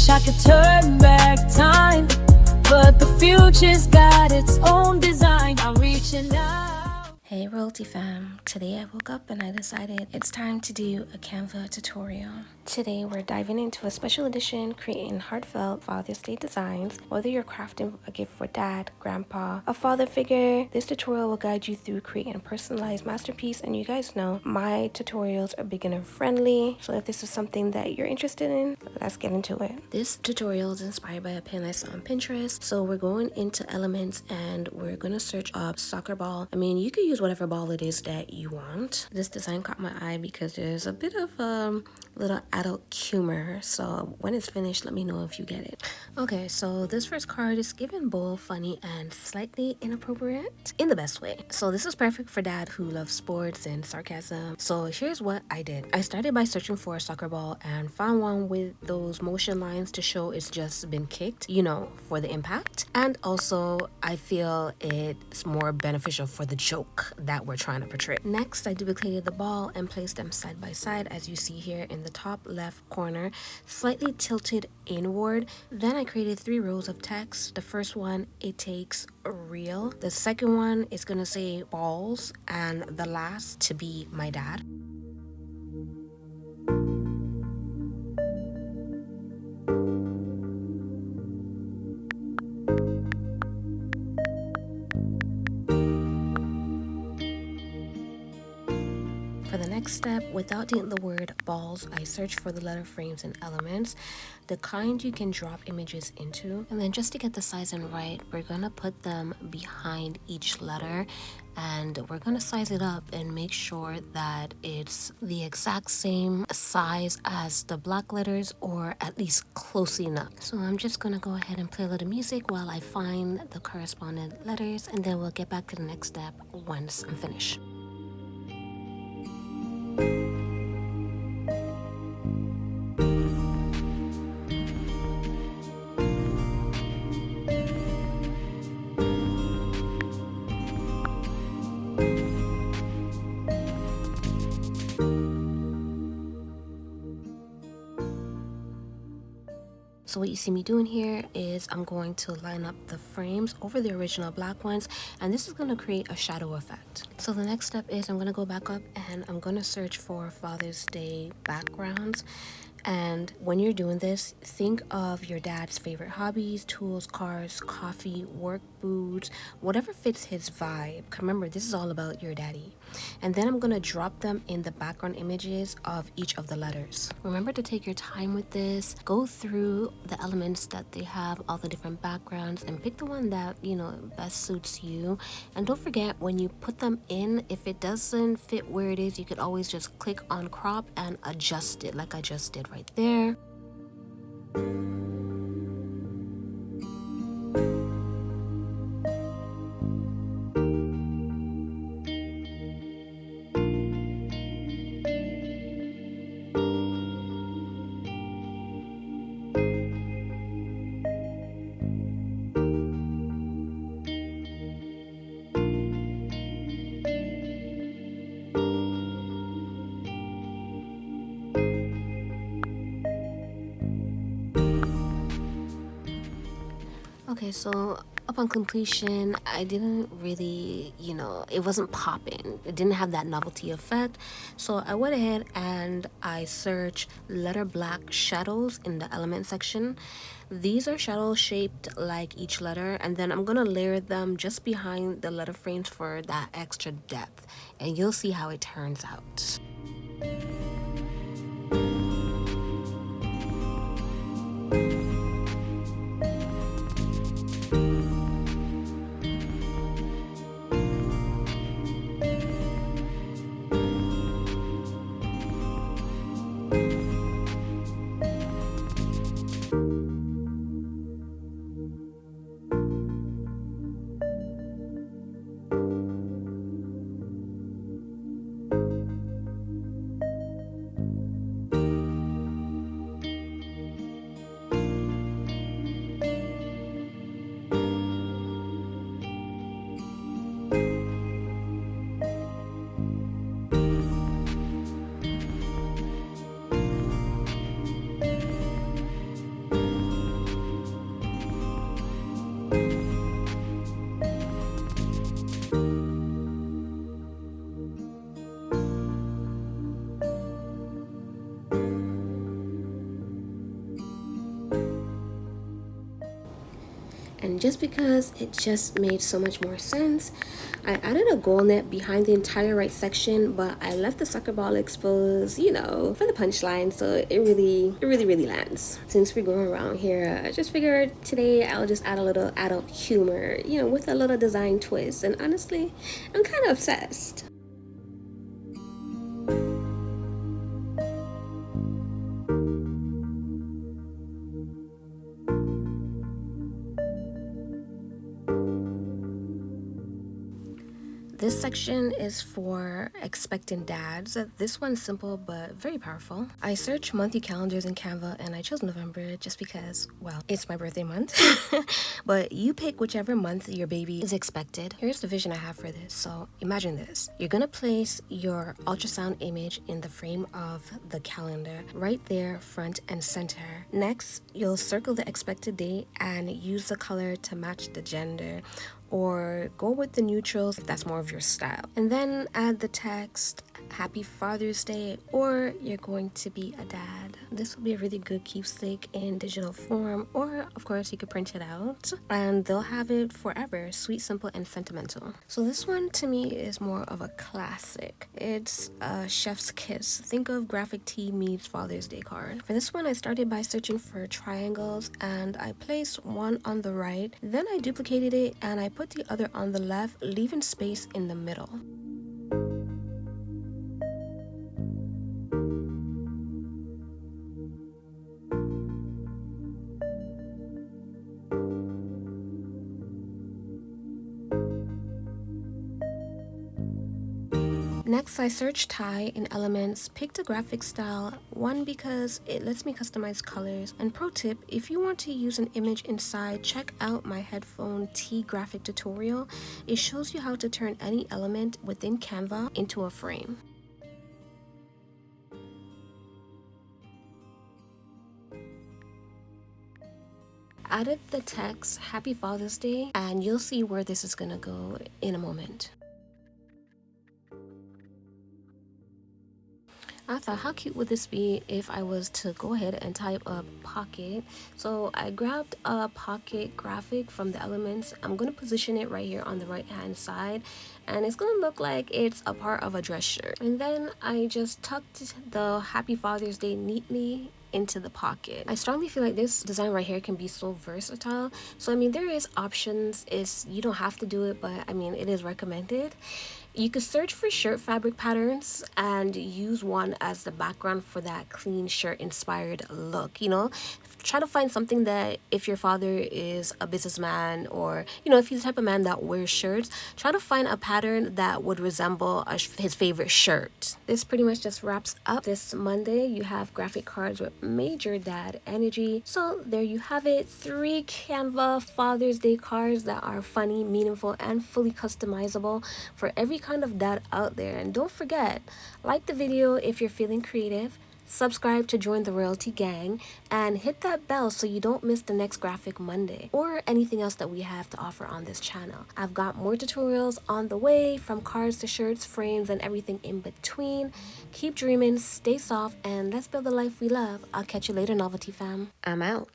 Wish I could turn back time, but the future's got its own design. I'm reaching out. Hey Royalty fam, today I woke up and I decided it's time to do a Canva tutorial. Today we're diving into a special edition creating heartfelt Father's Day designs. Whether you're crafting a gift for dad, grandpa, a father figure, this tutorial will guide you through creating a personalized masterpiece. And you guys know my tutorials are beginner friendly, so if this is something that you're interested in, let's get into it. This tutorial is inspired by a pin I saw on Pinterest, so we're going into elements and we're gonna search up soccer ball. I mean, you could use whatever ball it is that you want. This design caught my eye because there's a bit of little adult humor, so when it's finished, let me know if you get it. Okay, so this first card is given bold, funny, and slightly inappropriate in the best way. So this is perfect for dad who loves sports and sarcasm. So here's what I did. I started by searching for a soccer ball and found one with those motion lines to show it's just been kicked, you know, for the impact. And also I feel it's more beneficial for the joke that we're trying to portray. Next, I duplicated the ball and placed them side by side, as you see here in the top left corner, slightly tilted inward. Then I created 3 rows of text. The first one, it takes a real. The second one is gonna say balls, and the last to be my dad. For the next step, without the word balls, I searched for the letter frames and elements, the kind you can drop images into. And then just to get the sizing right, we're gonna put them behind each letter and we're gonna size it up and make sure that it's the exact same size as the black letters, or at least close enough. So I'm just gonna go ahead and play a little music while I find the corresponding letters, and then we'll get back to the next step once I'm finished. So what you see me doing here is I'm going to line up the frames over the original black ones, and this is going to create a shadow effect. So the next step is I'm going to go back up and I'm going to search for Father's Day backgrounds. And when you're doing this, think of your dad's favorite hobbies, tools, cars, coffee, work boots, whatever fits his vibe. Remember, this is all about your daddy. And then I'm gonna drop them in the background images of each of the letters. Remember to take your time with this, go through the elements that they have, all the different backgrounds, and pick the one that, you know, best suits you. And don't forget, when you put them in, if it doesn't fit where it is, you could always just click on crop and adjust it like I just did right there. Okay, so upon completion, I didn't really, it wasn't popping. It didn't have that novelty effect. So I went ahead and I searched letter black shadows in the element section. These are shadows shaped like each letter, and then I'm gonna layer them just behind the letter frames for that extra depth, and you'll see how it turns out. And just because it just made so much more sense, I added a gold net behind the entire right section, but I left the sucker ball exposed, you know, for the punchline, so it really lands. Since we're going around here, I just figured today I'll just add a little adult humor, you know, with a little design twist, and honestly, I'm kind of obsessed. This section is for expectant dads. This one's simple but very powerful. I searched monthly calendars in Canva and I chose November just because, well, it's my birthday month. But you pick whichever month your baby is expected. Here's the vision I have for this. So imagine this. You're gonna place your ultrasound image in the frame of the calendar, right there, front and center. Next, you'll circle the expected date and use the color to match the gender, or go with the neutrals if that's more of your style. And then add the text, Happy Father's Day, or you're going to be a dad. This will be a really good keepsake in digital form, or of course you could print it out and they'll have it forever. Sweet, simple, and sentimental. So this one to me is more of a classic. It's a chef's kiss. Think of graphic tee meets Father's Day card. For this one, I started by searching for triangles and I placed one on the right. Then I duplicated it and I put the other on the left, leaving space in the middle. Next, I searched tie in Elements, picked a graphic style, one because it lets me customize colors. And pro tip, if you want to use an image inside, check out my headphone tee graphic tutorial. It shows you how to turn any element within Canva into a frame. Added the text, Happy Father's Day, and you'll see where this is gonna go in a moment. I thought, how cute would this be if I was to go ahead and type a pocket? So I grabbed a pocket graphic from the Elements. I'm going to position it right here on the right hand side, and it's going to look like it's a part of a dress shirt. And then I just tucked the Happy Father's Day neatly into the pocket. I strongly feel like this design right here can be so versatile. So I mean, there is options. You don't have to do it, but I mean, it is recommended. You could search for shirt fabric patterns and use one as the background for that clean shirt inspired look. You know, try to find something that if your father is a businessman, or you know, if he's the type of man that wears shirts, try to find a pattern that would resemble his favorite shirt. This pretty much just wraps up this Monday. You have graphic cards with major dad energy. So there you have it, 3 Canva Father's Day cards that are funny, meaningful, and fully customizable for every kind of dad out there. And don't forget, like the video if you're feeling creative, subscribe to join the royalty gang, and hit that bell so you don't miss the next graphic Monday or anything else that we have to offer on this channel. I've got more tutorials on the way, from cards to shirts, frames, and everything in between. Keep dreaming, stay soft, and let's build the life we love. I'll catch you later, Novelty fam. I'm out.